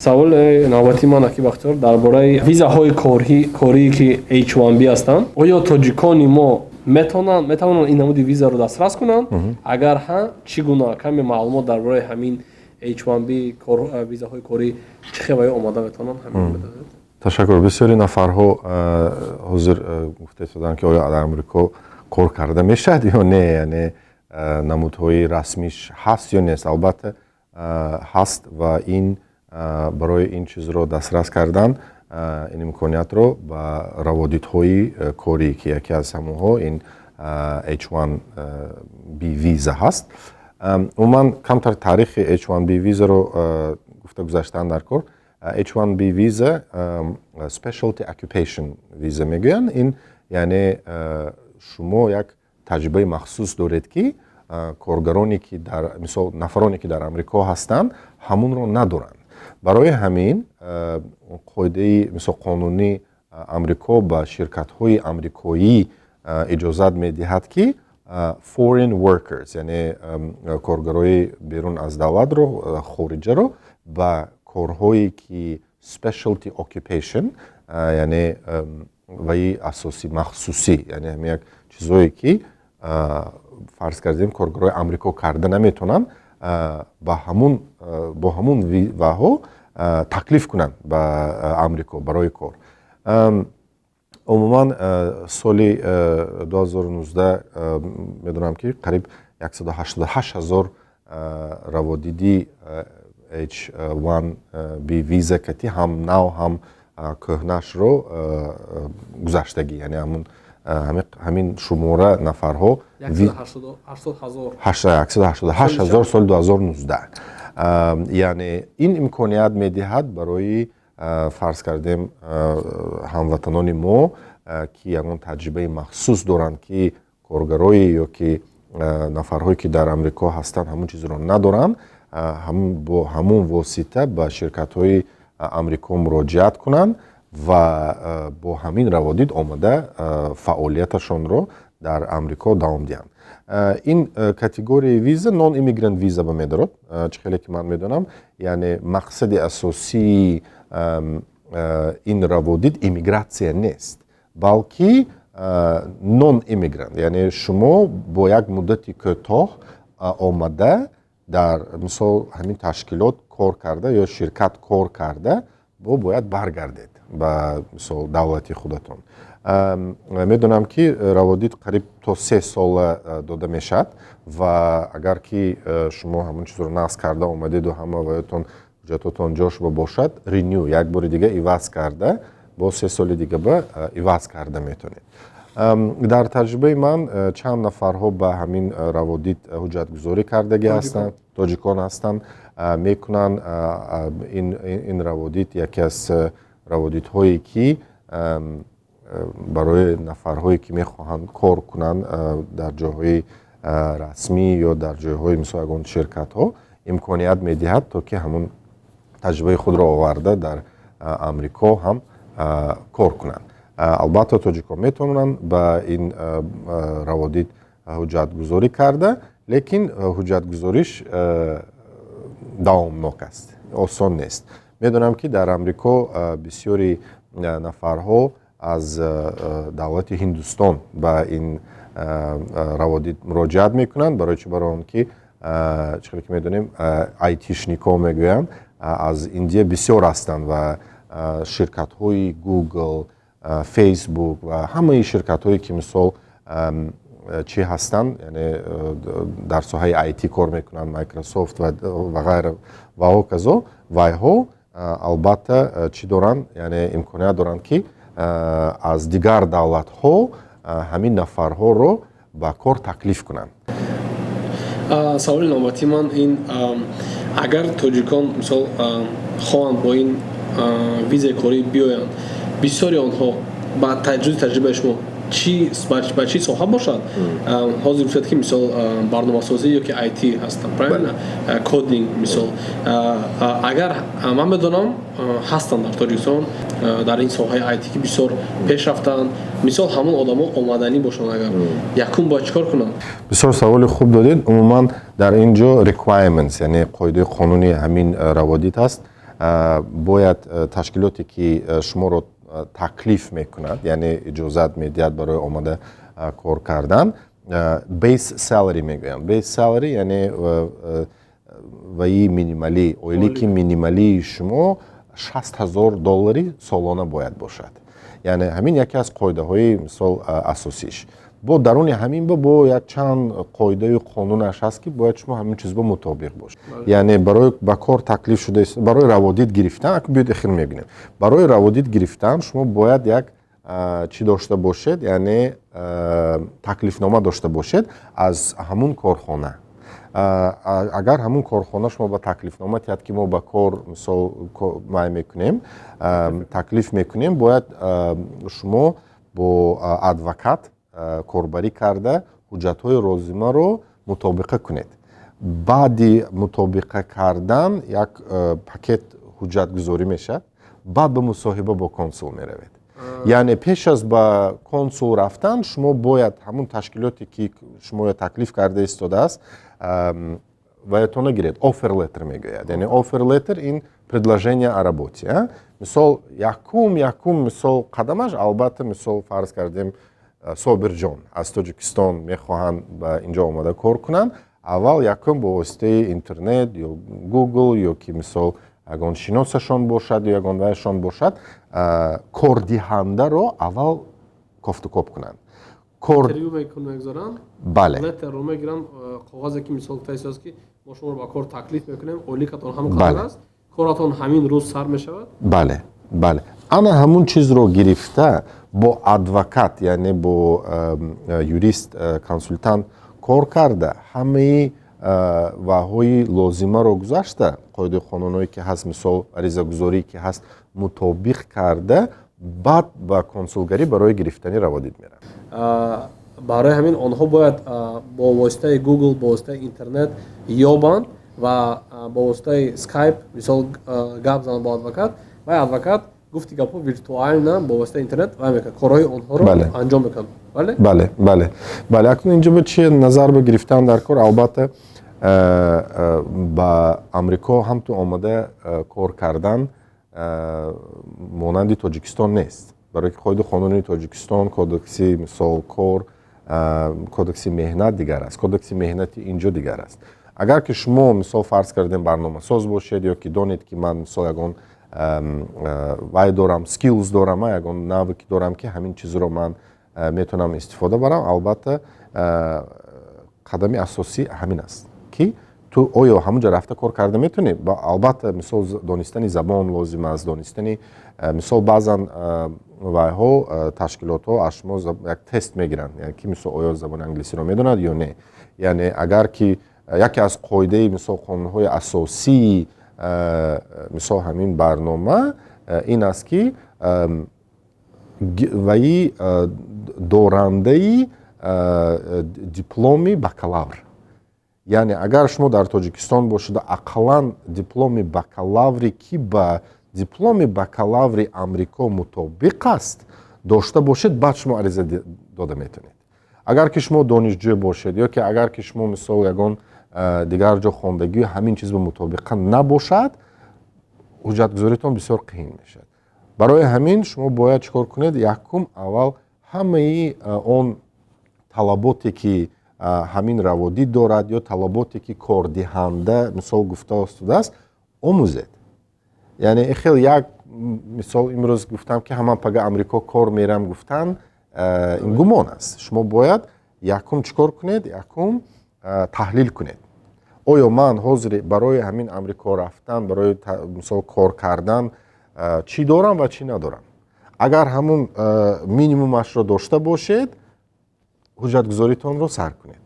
سوال نوبتی من اکی بختیار درباره ویزاهای کاری که H1B هستند آیا تاجیکان ما میتونن این نمود ویزا رو دسترس کنن؟ اگر ها چگونه کمی معلومات درباره همین H1B ویزاهای کاری چه خبری آماده میتونن همین بدهید؟ تشکر. بسیاری نفرها حضور گفته شدن که آیا در امریکا کار کرده میشه یا نه، یعنی نمودهای رسمیش هست یا نیست. البته هست و این برای این چیز رو دسترس کردن این امکانیت رو با روادیدهای کاری که یکی از همونها این H1B ویزا هست. عموما کمتر تاریخ H1B ویزا رو گفته گذاشتن در کار. H1B ویزا Specialty Occupation ویزا میگوین. این یعنی شما یک تجربه مخصوص دارید که کارگرانی که مثلا نفرانی که در امریکا هستند همون رو ندارن. برای همین قاعده مثلا قانونی امریکا با شرکت‌های امریکایی اجازه میدهد که foreign workers یعنی کارگرای بیرون از دولت رو خارجی رو با کارهایی که specialty occupation یعنی وی اساسی مخصوصی یعنی همین یک چیزایی که فرض کردیم کارگرای امریکا کرده نمیتونن با همون وها تکلیف کنن با امریکا برای کار. عموما سال 2019 میدونم که قریب 188,000 روادیدی H1B ویزا کتی هم نو هم کهنش رو گذشتگی، یعنی همین شماره نفرها 188,000 سال 2019. یعنی این امکانیت میدهد برای فرض کردیم هموطنان ما که یکان تجربه مخصوص دارند که کارگرایی یا که نفرهایی که در امریکا هستند همون چیز رو ندارن، با همون واسطه به شرکت‌های امریکا مراجعت کنند و با همین روادید آمده فعالیتشون رو در امریکا دوام دهند. این کاتگوری ویزا نون ایمیگرانت ویزا به میدارد. چه خیلی که من میدونم یعنی مقصد اساسی این روادید ایمیگراسیون نیست، بلکه نون ایمیگرانت یعنی شما با یک مدتی کوتاه آمده در مثلا همین تشکیلات کار کرده یا شرکت کار کرده باید برگردید به مثلا دولتی خودتون. میدونم که روادید قریب تا 3 سال داده میشد و اگر که شما همون چیز رو نصب کرده اومدید و همه وایتون جاتتون جاش باشد رینیو یک بار دیگه ایواز کرده با 3 سال دیگه به ایواز کرده میتونید. در تجربه من چند نفرها به همین روادید حجت گذاری کردگی هستند، تاجیکان هستند، میکنن این روادید یکی از روادیدهایی که برای نفرهایی که میخواهند کار کنند در جاهای رسمی یا در جاهای مثل اون شرکت ها امکانیت میدهد تا که همون تجربه خود را آورده در امریکا هم کار کنند. البته تاجیکان میتونن با این روادید حجت گذاری کرده، لیکن حجت گذاریش داومناک است، آسان نیست. میدونم که در امریکا بسیاری نفرها از دولت هندوستان به این روادید مراجعت میکنند برای اون که چطوری که میدونیم آیتیشنیکا میگویند از ایندیا بسیار هستند و شرکت های گوگل، فیسبوک و همه شرکت هایی که مثال چی هستند یعنی در ساحه آیتی کار میکنند، مایکروسافت و غیره و هکذا ها البته چی دارن یعنی امکانیت دارن که از دیگر دولت ها همین نفرها رو با کار تکلیف کنند. سوال نوبتی من این اگر تاجیکان مثلا خواهند با این ویزای کاری بیایند بسیاری آنها با تجربه شما با چی صاحب باشد؟ حاضر باشد که مثال برنامه سازی یا که آیتی هستن کدینگ مثال اگر من بدونم هستن در تاجیکستان در این ساحه آیتی که بسیار پیش رفتن مثال همون آدما آمدنی باشن اگر یکم با چیکار کنن؟ بسیار سوال خوب دادید. عموما در اینجا requirements یعنی قاعده قانونی همین روادید هست бояд ташкилоте ки шуморо таклиф мекунад, яъне иҷозат медиҳад барои омада кор кардан, base salary мегӯям. Base salary яъне ваи минималӣ, оилики минималии шумо $60,000 солона бояд бошад. яъне ҳамин яке аз қоидаҳои мисол асосиш. бо даруни ҳамин бо як чанд қоидаи қонунаш ҳаст ки бояд шумо ҳамин чизбо мутобиқ бошед. яъне барои ба кор таклиф шуда барои раводид гирифтан биёед ихир мебинем. барои раводид гирифтан шумо бояд як чӣ дошта бошед, яъне таклифнома дошта бошед аз ҳамун корхона. агар ҳамун корхона шумо ба таклифнома диҳад ки мо ба кор мисол май мекунем, таклиф мекунем, бояд шумо бо адвокат корбарӣ карда ҳуҷҷатҳои лозимаро мутобиқа кунед. баъди мутобиқа кардан як пакет ҳуҷҷатгузорӣ мешавад, баъд ба мусоҳиба бо консул меравед. яъне пеш аз ба консул рафтан шумо бояд ҳамун ташкилоте ки шуморо таклиф карда истодааст ваятона гиред, offer letter мегӯяд. яъне offer letter ин предложение о работе. мисол якум мисол қадамаш албатта мисол фарз кардем Собирҷон аз Тоҷикистон мехоҳанд ба инҷо омада кор кунанд. аввал якум бо воситаи интернет ё Google ё ки мисол ягон шиносашон бошад ё ягон вайашон бошад, кордиҳандаро аввал кофтукоп кунанд. интервю мегзоранд, бале леттерро мегиранд, коғазе ки мисол таъсис ки мо шуморо ба кор таклиф мекунем, оиликатон ҳамин қадар аст, коратон ҳамин рӯз сар мешавад. бале ана ҳамун чизро гирифта бо адвокат, яъне бо юрист консултант кор карда ҳамаи ваҳои лозимаро гузашта, қоидаи қонунҳое ки ҳаст, мисол аризагузорие ки ҳаст мутобиқ карда, баъд ба консулгарӣ барои гирифтани раводид меравад. барои ҳамин онҳо бояд бо воситаи Google, бо воситаи интернет ёбанд ва бо воситаи Skype мисол гап зананд бо адвокат ва адвокат гуфти гапҳо виртуална бо воситаи интернет ва мекунад корҳои онҳоро анҷом мекунад. бале акнун инҷо ба чӣ назар ба гирифтан дар кор, албатта ба амрико ҳамту омада кор кардан монанди Тоҷикистон нест. барои ки қоидаи қонуни Тоҷикистон, кодекси мисол кор, кодекси меҳнат дигар аст, кодекси меҳнати инҷо дигар аст. агар ки шумо мисол фарз кардем барномасоз бошед ё ки донед ки ман мисол ягон вай дорам, skills дорам, ягон навыки дорам ки ҳамин чизро ман метавонам истифода барам, албатта қадами асосӣ ҳамин аст ки ту оё ҳамунҷа рафта кор карда метавонӣ. албатта мисол донистани забон лозим аст, донистани мисол баъзан вайҳо ташкилотҳо аз шумо як тест мегиранд, яъне ки мисол оё забони англисиро медонад ё не. яъне агар ки яке аз қоидаи мисол қонунҳои асосии мисол ҳамин барнома ин аст ки ваи дорандаи дипломи бакалавр. яъне агар шумо дар Тоҷикистон бошеда ақаллан дипломи бакалаври ки ба дипломи бакалаври амрико мутобиқ аст дошта бошед, баъд шумо ариза дода метавонед. агар ки шумо донишҷӯ бошед ё ки агар ки шумо мисол ягон дигар ҷо хондагӣ ҳамин чиз ба мутобиқа набошад, ҳуҷҷатгузоритон бисёр қиин мешавад. барои ҳамин шумо бояд чӣ кор кунед? якум аввал ҳамаи он талаботе ки ҳамин раводид дорад ё талаботе ки кордиҳанда мисол гуфта остудааст омӯзед. яъне хеле як мисол имрӯз гуфтам ки ҳаман пага амрико кор мерам гуфтан ин гумон аст. шумо бояд якум чӣ кор кунед? якум таҳлил кунед. оё ман ҳозир барои ҳамин амрико рафтан, барои мисол кор кардан чӣ дорам ва чӣ надорам. агар ҳамун минимумашро дошта бошед, ҳуҷҷатгузоритонро сар кунед.